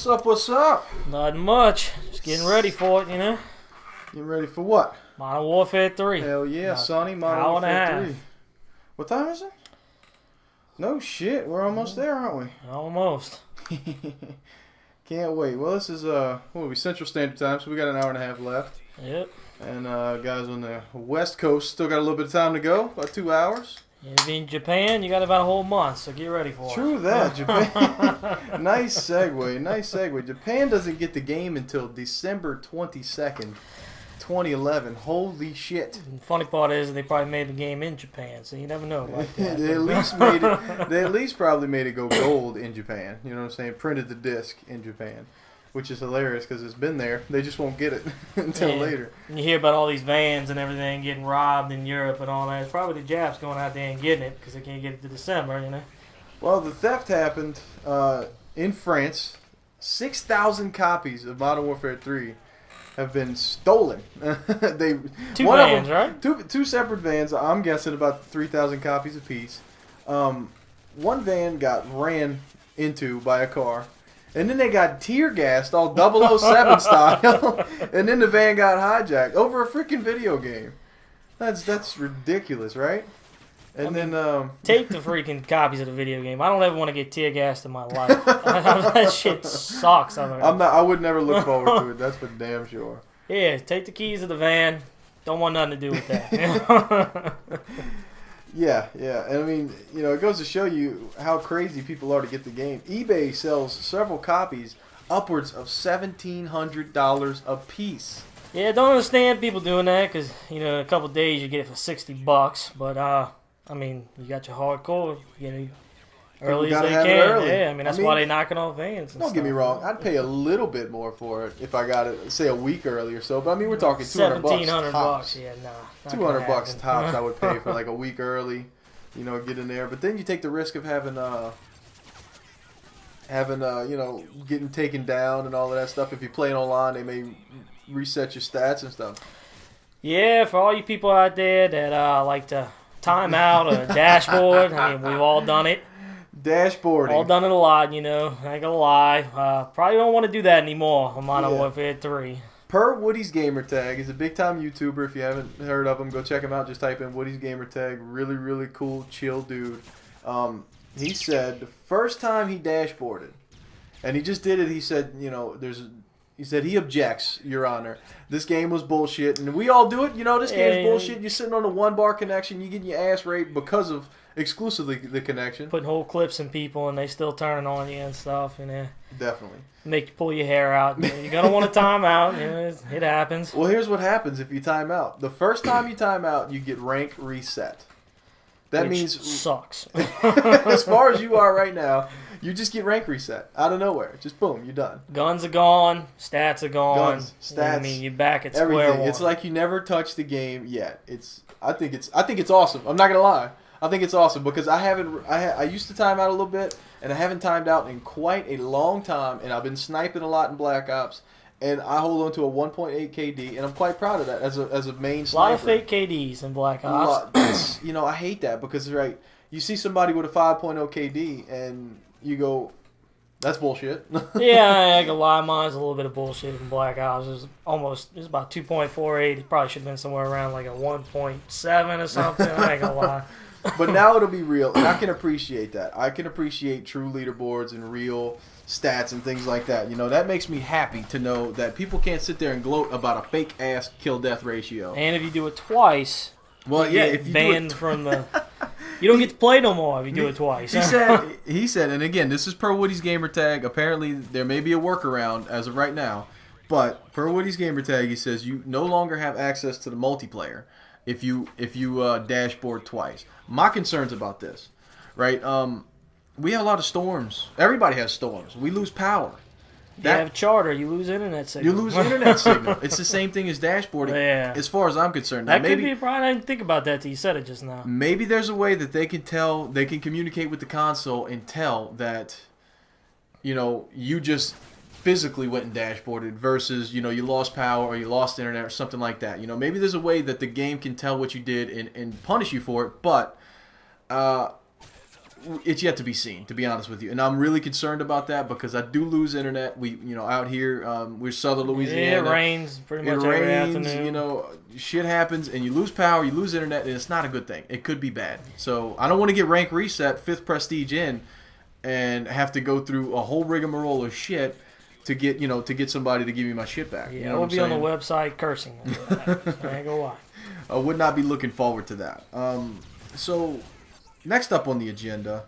What's up? What's up? Not much. Just getting ready for it, you know. Getting ready for what? Modern Warfare 3. Hell yeah, About Sonny. Modern hour and a Warfare half. 3. What time is it? No shit. We're almost there, aren't we? Almost. Can't wait. Well, this is what are we, Central Standard Time, so we got an hour and a half left. Yep. And guys on the West Coast still got a little bit of time to go, about 2 hours. You'll be in Japan, you got about a whole month, so get ready for it. True that, Japan. Nice segue, nice segue. Japan doesn't get the game until December 22nd, 2011. Holy shit. And the funny part is they probably made the game in Japan, so you never know about that. They at least made it. They at least probably made it go gold in Japan. You know what I'm saying? Printed the disc in Japan, which is hilarious because it's been there. They just won't get it until later. And you hear about all these vans and everything getting robbed in Europe and all that. It's probably the Japs going out there and getting it because they can't get it to December, you know. Well, the theft happened in France. 6,000 copies of Modern Warfare 3 have been stolen. Two vans, right? Two separate vans. I'm guessing about 3,000 copies apiece. One van got ran into by a car. And then they got tear gassed all 007 style. And then the van got hijacked over a freaking video game. That's ridiculous, right? And then take the freaking copies of the video game. I don't ever want to get tear gassed in my life. That shit sucks. I would never look forward to it. That's for damn sure. Yeah, take the keys of the van. Don't want nothing to do with that. Yeah. And I mean, you know, it goes to show you how crazy people are to get the game. eBay sells several copies upwards of $1,700 a piece. Yeah, don't understand people doing that because, you know, in a couple of days you get it for $60. But, I mean, you got your hardcore, you know, early as they can. Yeah, I mean, that's why they knocking off vans. Don't get me wrong. I'd pay a little bit more for it if I got it, say, a week early or so. But, I mean, we're talking $200 tops. Yeah, nah. $200 tops I would pay for like a week early, you know, get in there. But then you take the risk of having you know, getting taken down and all of that stuff. If you're playing online, they may reset your stats and stuff. Yeah, for all you people out there that like to time out or dashboard, I mean, we've all done it. Dashboarding. All done it a lot, you know. I ain't gonna lie. Probably don't want to do that anymore on Modern Warfare 3. Per Woody's Gamertag, he's a big-time YouTuber. If you haven't heard of him, go check him out. Just type in Woody's Gamertag. Really, really cool, chill dude. He said the first time he dashboarded, and he just did it, he said, you know, he said he objects, Your Honor. This game was bullshit, and we all do it. You know, this game's bullshit. You're sitting on a one-bar connection. You're getting your ass raped because of exclusively the connection. Putting whole clips in people, and they still turning on you and stuff, you know. Definitely. Make you pull your hair out. You know, you're going to want to time out. You know, it happens. Well, here's what happens if you time out. The first time you time out, you get rank reset. That means sucks. As far as you are right now, you just get rank reset out of nowhere. Just boom, you're done. Guns are gone. Stats are gone. Stats. I mean, you're back at everything. square one. It's like you never touched the game yet. I think it's awesome. I'm not gonna lie. I think it's awesome because I used to time out a little bit, and I haven't timed out in quite a long time, and I've been sniping a lot in Black Ops, and I hold on to a 1.8 KD, and I'm quite proud of that as a main sniper. A lot of fake KDs in Black Ops. You know, I hate that because you see somebody with a 5.0 KD, and you go, that's bullshit. Yeah, I ain't gonna lie, mine's a little bit of bullshit in Black Ops. It was about 2.48. It probably should have been somewhere around like a 1.7 or something. I ain't gonna lie. But now it'll be real, and I can appreciate that. I can appreciate true leaderboards and real stats and things like that. You know, that makes me happy to know that people can't sit there and gloat about a fake-ass kill-death ratio. And if you do it twice, well, yeah, if you banned from the... You don't get to play no more if you do it twice. He said, and again, this is per Woody's Gamertag. Apparently, there may be a workaround as of right now, but per Woody's Gamertag, he says you no longer have access to the multiplayer if you dashboard twice. My concerns about this, right? We have a lot of storms. Everybody has storms. We lose power. You have charter, you lose internet signal. You lose internet signal. It's the same thing as dashboarding, as far as I'm concerned. That could be a problem. I didn't think about that till you said it just now. Maybe there's a way that they can communicate with the console and tell that, you know, you just physically went and dashboarded versus, you know, you lost power or you lost internet or something like that. You know, maybe there's a way that the game can tell what you did and punish you for it, but it's yet to be seen, to be honest with you. And I'm really concerned about that because I do lose internet. We, out here, we're southern Louisiana. It rains pretty much every afternoon. Shit happens and you lose power, you lose internet, and it's not a good thing. It could be bad. So I don't want to get rank reset, 5th prestige in, and have to go through a whole rigmarole of shit to get somebody to give me my shit back. Yeah, we'll be on the website cursing. I ain't gonna lie. I would not be looking forward to that. So, next up on the agenda,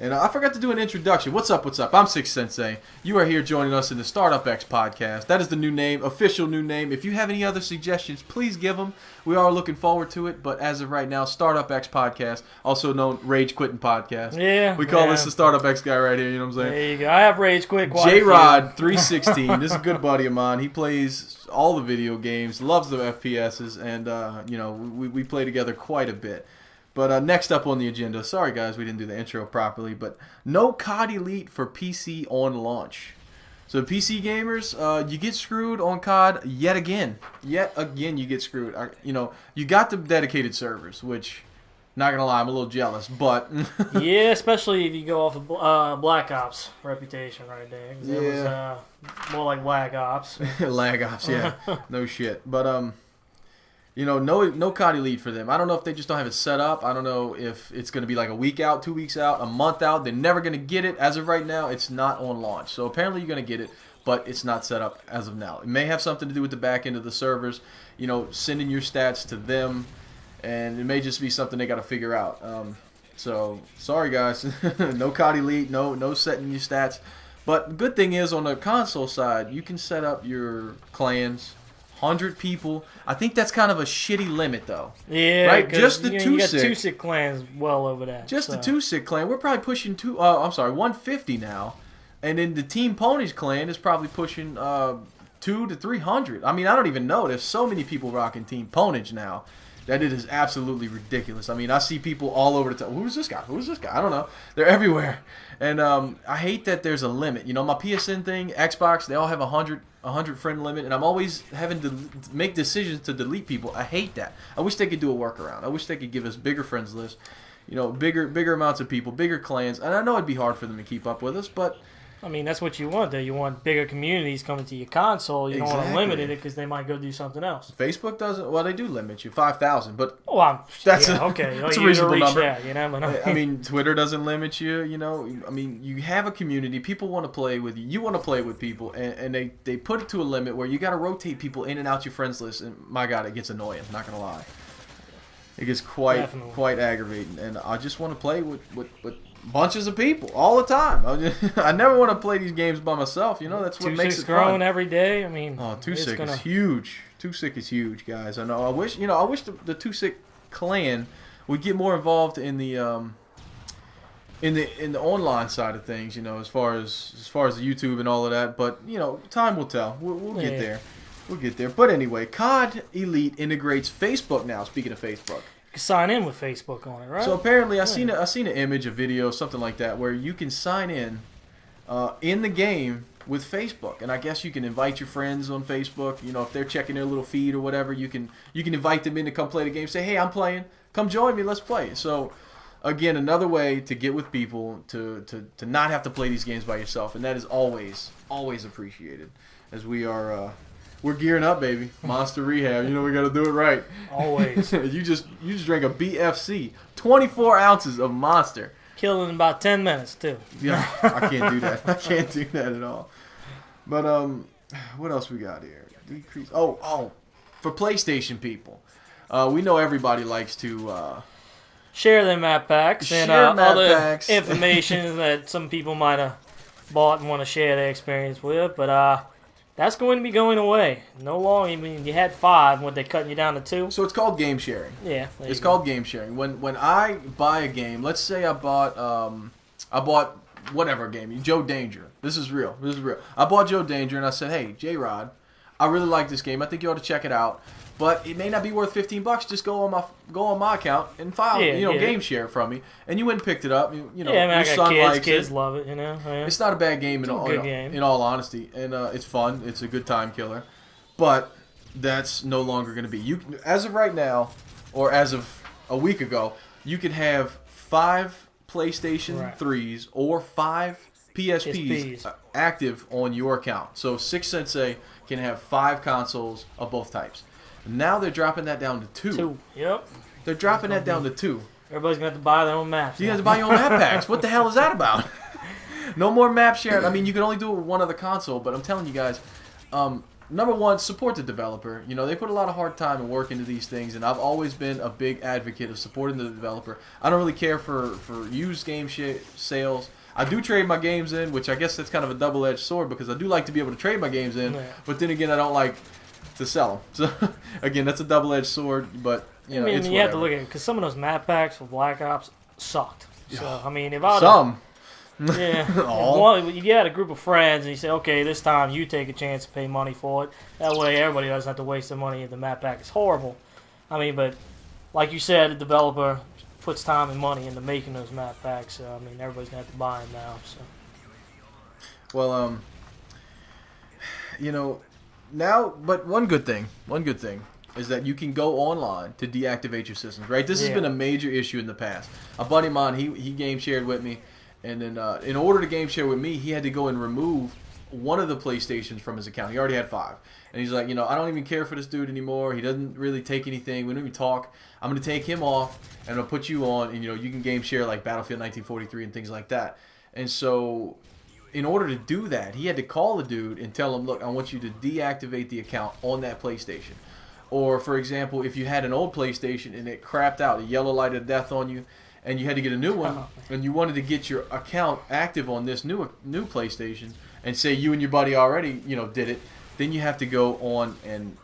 and I forgot to do an introduction. What's up? I'm Sensei. You are here joining us in the Startup X podcast. That is the new name, official new name. If you have any other suggestions, please give them. We are looking forward to it, but as of right now, Startup X podcast, also known Rage Quitting Podcast. Yeah. We call this the Startup X guy right here, you know what I'm saying? There you go. I have Rage Quit quite J-Rod 316. This is a good buddy of mine. He plays all the video games, loves the FPSs, and we play together quite a bit. But next up on the agenda, sorry guys, we didn't do the intro properly, but no COD Elite for PC on launch. So PC gamers, you get screwed on COD yet again. Yet again you get screwed. You got the dedicated servers, which, not going to lie, I'm a little jealous, but... yeah, especially if you go off of Black Ops reputation right there. It was more like Lag Ops. Lag Ops, yeah. No shit. But, no COD Elite for them. I don't know if they just don't have it set up. I don't know if it's going to be like a week out, 2 weeks out, a month out. They're never going to get it. As of right now, it's not on launch. So apparently you're going to get it, but it's not set up as of now. It may have something to do with the back end of the servers, sending your stats to them, and it may just be something they got to figure out. So sorry guys, no COD Elite, no setting your stats. But the good thing is on the console side, you can set up your clans. 100 people. I think that's kind of a shitty limit, though. Yeah, right. Just the you got 2-sick clans well over that. Just the 2-sick clan. We're probably pushing 150 now, and then the Team Ponies clan is probably pushing 200 to 300. I mean, I don't even know. There's so many people rocking Team Ponies now that it is absolutely ridiculous. I mean, I see people all over the time. Who's this guy? Who's this guy? I don't know. They're everywhere, and I hate that there's a limit. My PSN thing, Xbox, they all have 100 friend limit, and I'm always having to make decisions to delete people. I hate that. I wish they could do a workaround. I wish they could give us bigger friends lists, bigger amounts of people, bigger clans. And I know it'd be hard for them to keep up with us, but I mean, that's what you want, though. You want bigger communities coming to your console. You don't want to limit it because they might go do something else. Facebook doesn't. Well, they do limit you 5,000, but that's a reasonable number. That, I mean, Twitter doesn't limit you. I mean, you have a community. People want to play with you. You want to play with people, and they put it to a limit where you got to rotate people in and out your friends list. And my God, it gets annoying. Not gonna lie, it gets quite aggravating. And I just want to play with bunches of people all the time. I never want to play these games by myself. That's what makes it fun. Growing every day. I mean, 2-sick is huge. 2-sick is huge, guys. I know. I wish the 2-sick clan would get more involved in the online side of things. As far as the YouTube and all of that. But time will tell. We'll get there. We'll get there. But anyway, COD Elite integrates Facebook now. Speaking of Facebook. You can sign in with Facebook on it, right? So apparently, I seen an image, a video, something like that, where you can sign in the game with Facebook, and I guess you can invite your friends on Facebook. If they're checking their little feed or whatever, you can invite them in to come play the game. Say, hey, I'm playing. Come join me. Let's play. So again, another way to get with people to not have to play these games by yourself, and that is always appreciated. As we're gearing up, baby. Monster Rehab. We got to do it right. Always. You just drank a BFC, 24 ounces of Monster. Killed in about 10 minutes too. Yeah, I can't do that. I can't do that at all. But what else we got here? Decrease. Oh, for PlayStation people, we know everybody likes to share their map packs and other information that some people might have bought and want to share their experience with, but that's going to be going away. No longer. I mean, you had 5. What, they cutting you down to 2? So it's called game sharing. Yeah. It's called game sharing. When I buy a game, let's say I bought whatever game, Joe Danger. This is real. I bought Joe Danger and I said, hey, J-Rod, I really like this game. I think you ought to check it out. But it may not be worth $15. Just go on my account and file, game share from me. And you went and picked it up. Your son likes kids love it. Yeah. It's not a bad game in all honesty, and it's fun. It's a good time killer. But that's no longer going to be. As of right now, or as of a week ago, you can have 5 PlayStation 3s or 5 PSPs active on your account. So 6 Sensei can have 5 consoles of both types. Now they're dropping that down to 2. Yep. They're dropping that down to 2. Everybody's going to have to buy their own maps. You have to buy your own map packs. What the hell is that about? No more map sharing. I mean, you can only do it with one other console, but I'm telling you guys, number one, support the developer. You know, they put a lot of hard time and work into these things, and I've always been a big advocate of supporting the developer. I don't really care for used game sales. I do trade my games in, which I guess that's kind of a double-edged sword because I do like to be able to trade my games in, but then again, I don't like to sell them. So, again, that's a double-edged sword, but, you know, it's you whatever. have to look at it because some of those map packs for Black Ops sucked. So, I mean, if I Some. Yeah. If you had a group of friends and you say, okay, this time you take a chance to pay money for it. That way everybody doesn't have to waste their money if the map pack is horrible. I mean, but like you said, the developer puts time and money into making those map packs. So, I mean, everybody's going to have to buy them now. So. Well, you know, now, but one good thing is that you can go online to deactivate your systems, right? This has been a major issue in the past. A buddy of mine, he game shared with me, and then in order to game share with me, he had to go and remove one of the PlayStations from his account. He already had 5. And he's like, you know, I don't even care for this dude anymore. He doesn't really take anything. We don't even talk. I'm going to take him off, and I'll put you on, and, you know, you can game share like Battlefield 1943 and things like that. And so in order to do that, he had to call the dude and tell him, look, I want you to deactivate the account on that PlayStation. Or, for example, if you had an old PlayStation and it crapped out, a yellow light of death on you, and you had to get a new one, and you wanted to get your account active on this new PlayStation, and say you and your buddy already, you know, did it, then you have to go on and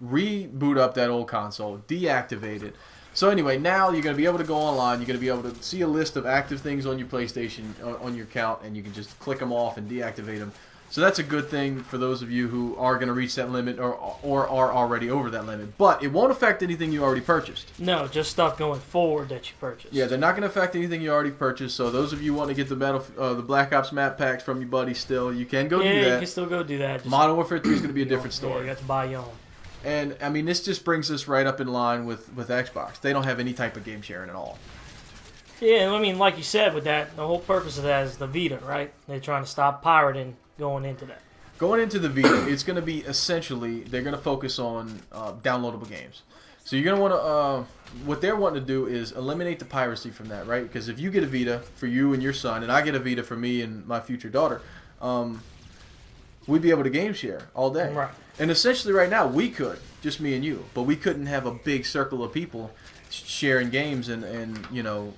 reboot up that old console, deactivate it. So anyway, now you're going to be able to go online. You're going to be able to see a list of active things on your PlayStation, on your account, and you can just click them off and deactivate them. So that's a good thing for those of you who are going to reach that limit or are already over that limit. But it won't affect anything you already purchased. No, just stuff going forward that you purchased. Yeah, they're not going to affect anything you already purchased. So those of you wanting to get the Black Ops map packs from your buddy still, you can go do that. Yeah, you can still go do that. Just Modern Warfare 3 is going to be a different story. Yeah, you got to buy your own. And, I mean, this just brings us right up in line with Xbox. They don't have any type of game sharing at all. Yeah, I mean, like you said, with that, the whole purpose of that is the Vita, right? They're trying to stop pirating going into that. Going into the Vita, it's going to be essentially, they're going to focus on downloadable games. So you're going to want to, what they're wanting to do is eliminate the piracy from that, right? Because if you get a Vita for you and your son, and I get a Vita for me and my future daughter, we'd be able to game share all day. Right. And essentially right now, we could, just me and you, but we couldn't have a big circle of people sharing games and you know,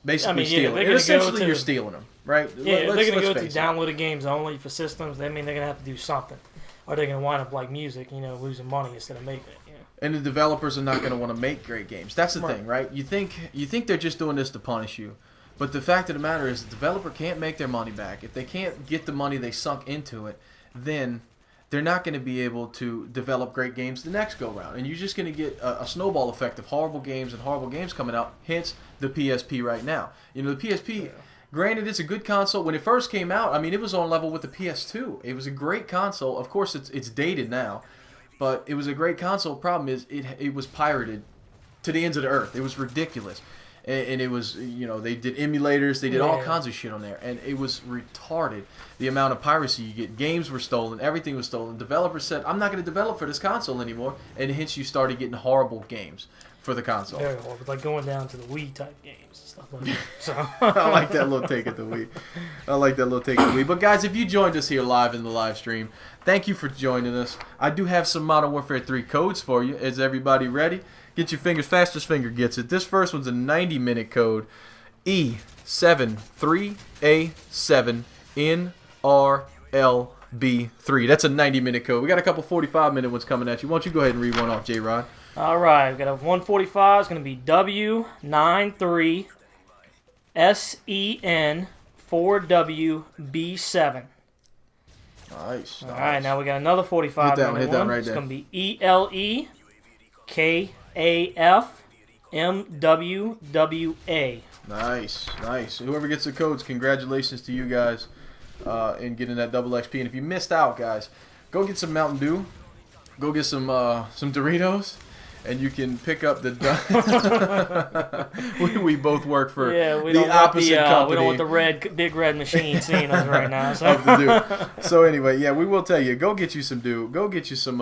basically stealing. And essentially you're stealing them, right? Yeah, if they're going to go to downloaded games only for systems, I mean, they're going to have to do something. Or they're going to wind up like music, you know, losing money instead of making it. You know? And the developers are not going to want to make great games. That's the thing, right? You think they're just doing this to punish you. But the fact of the matter is the developer can't make their money back. If they can't get the money they sunk into it, then they're not going to be able to develop great games the next go-round. And you're just going to get a snowball effect of horrible games coming out, hence the PSP right now. You know, the PSP, granted, it's a good console. When it first came out, I mean, it was on level with the PS2. It was a great console. Of course, it's dated now, but it was a great console. Problem is, it was pirated to the ends of the earth. It was ridiculous. And it was, you know, they did emulators, they did all kinds of shit on there, and it was retarded. The amount of piracy you get, games were stolen, everything was stolen. Developers said, I'm not going to develop for this console anymore, and hence you started getting horrible games for the console. Very horrible, like going down to the Wii type games and stuff like that. So. I like that little take at the Wii. But guys, if you joined us here live in the live stream, thank you for joining us. I do have some Modern Warfare 3 codes for you. Is everybody ready? Get your fingers, fastest finger gets it. This first one's a 90-minute code. E73A7NRLB3. That's a 90-minute code. We got a couple 45-minute ones coming at you. Why don't you go ahead and read one off, J-Rod? All right. We've got a 145. It's going to be W93SEN4WB7. Nice. All right. Now we got another 45 minute one. Hit that right there. It's going to be ELEKAFMWWA. Nice. Whoever gets the codes, congratulations to you guys in getting that double XP. And if you missed out, guys, go get some Mountain Dew, go get some Doritos, and you can pick up the. we both work for the opposite company. We don't want the big red machine seeing us right now. So. So anyway, yeah, we will tell you. Go get you some Go get you some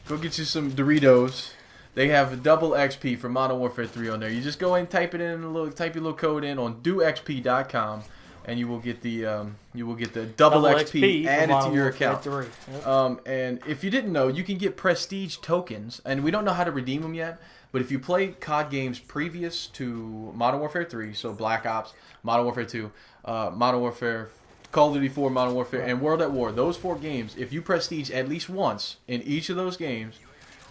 Doritos. They have double XP for Modern Warfare 3 on there. You just go and type your little code in on doxp.com. And you will get the double XP added to your account. Yep. And if you didn't know, you can get prestige tokens, and we don't know how to redeem them yet. But if you play COD games previous to Modern Warfare 3, so Black Ops, Modern Warfare 2, Modern Warfare, Call of Duty 4, Modern Warfare, and World at War, those 4 games, if you prestige at least once in each of those games,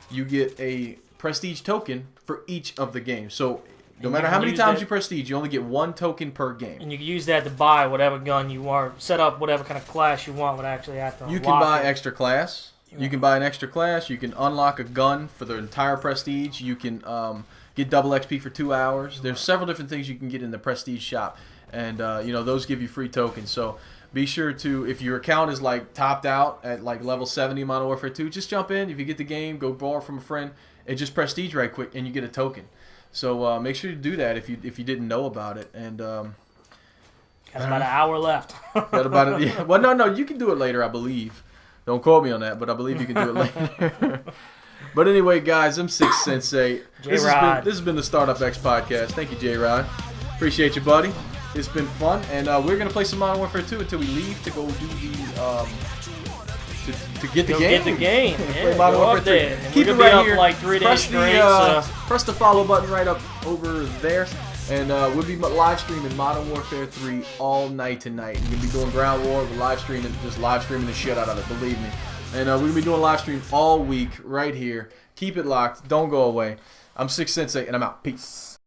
you get a prestige token for each of the games. So no matter how many times you prestige, you only get 1 token per game. And you can use that to buy whatever gun you want, set up whatever kind of class you want. Would actually have to unlock. You can buy extra class. Yeah. You can buy an extra class. You can unlock a gun for the entire prestige. You can get double XP for 2 hours. There's several different things you can get in the prestige shop, and those give you free tokens. So be sure to, if your account is like topped out at like level 70 Modern Warfare 2, just jump in. If you get the game, go borrow from a friend, and just prestige right quick, and you get a token. So make sure you do that if you didn't know about it. And got about an hour left. Got about it. Yeah. Well, no, you can do it later, I believe. Don't quote me on that, but I believe you can do it later. But anyway, guys, I'm Six Sensei. This has been the Startup X podcast. Thank you, J-Rod. Appreciate you, buddy. It's been fun, and we're gonna play some Modern Warfare 2 until we leave to go do the. To get the game. Get the game. Yeah, Modern Warfare 3. Keep it right here. Like 3 days straight. Press the follow button right up over there. And we'll be live streaming Modern Warfare 3 all night tonight. We're going to be doing Ground War. We're live streaming the shit out of it, believe me. And we're going to be doing live stream all week right here. Keep it locked. Don't go away. I'm Six Sensei, and I'm out. Peace.